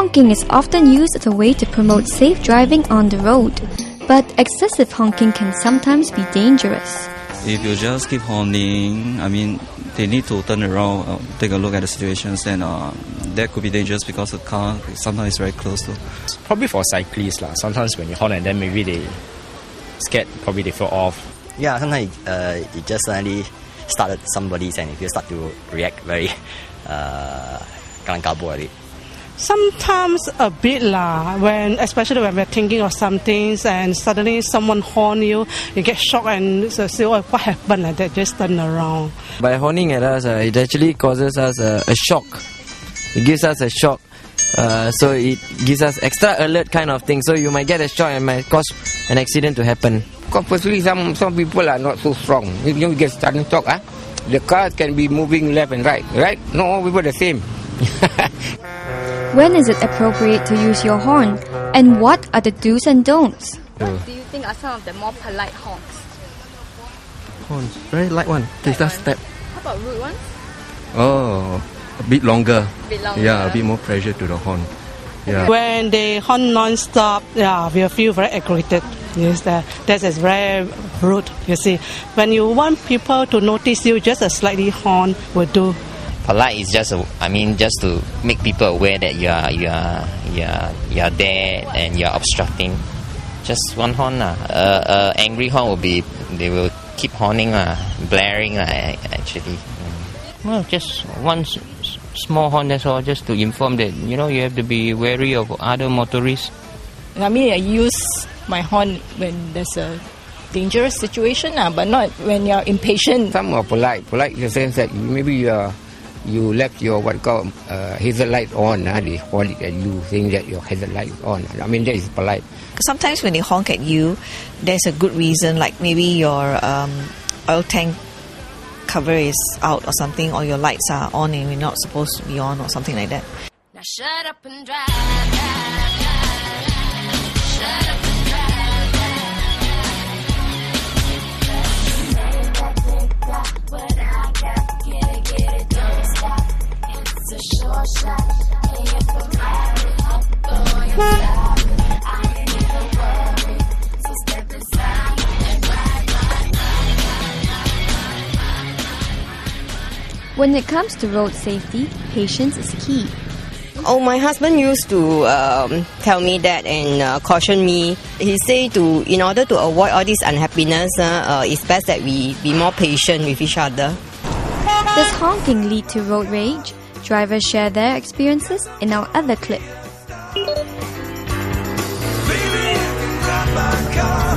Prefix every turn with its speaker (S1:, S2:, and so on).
S1: Honking is often used as a way to promote safe driving on the road, but excessive honking can sometimes be dangerous.
S2: If you just keep honking, they need to turn around, take a look at the situations, and that could be dangerous because the car sometimes is very close to.
S3: Probably for cyclists, sometimes when you horn and then maybe they scared, probably they fall off.
S4: Yeah, sometimes it just suddenly started somebody's, and if you start to react very kalang-kabut.
S5: Sometimes a bit especially when we're thinking of some things and suddenly someone horn you get shocked and say, oh, what happened? And they just turn around.
S6: By horning at us, it actually causes us a shock. It gives us a shock. So it gives us extra alert kind of thing. So you might get a shock and might cause an accident to happen.
S7: Because personally, some people are not so strong. If you get sudden shock, the car can be moving left and right. Not all people are the same.
S1: When is it appropriate to use your horn? And what are the do's and don'ts?
S8: What do you think are some of the more polite honks?
S2: Horns, very light one. Just step.
S8: How about rude ones?
S2: Oh, a bit longer.
S8: Yeah,
S2: a bit more pressure to the horn. Yeah.
S5: When they horn non-stop, we feel very aggravated. Yes, that is very rude, you see. When you want people to notice you, just a slightly horn will do.
S9: Polite is just just to make people aware that you are there and you are obstructing. Just one horn. Angry horn will be, they will keep horning, blaring actually.
S10: Well, just one small horn, that's all, just to inform that you have to be wary of other motorists.
S11: I use my horn when there's a dangerous situation, but not when you're impatient.
S7: Some are polite in the sense that maybe you left your hazard light on. They horn it at you, saying that your hazard light is on. That is polite.
S12: Sometimes when they honk at you, there's a good reason, like maybe your oil tank cover is out or something, or your lights are on and you're not supposed to be on or something like that.
S13: Now shut up and drive. Shut up and drive. What I got, get it, don't stop. It's a short shot. And if I'm riding up, go inside. I ain't even worried. So step inside and ride.
S1: When it comes to road safety, patience is key.
S14: Oh, my husband used to tell me that and caution me. He said in order to avoid all this unhappiness, it's best that we be more patient with each other.
S1: Does honking lead to road rage? Drivers share their experiences in our other clip.
S13: Baby, drive my car.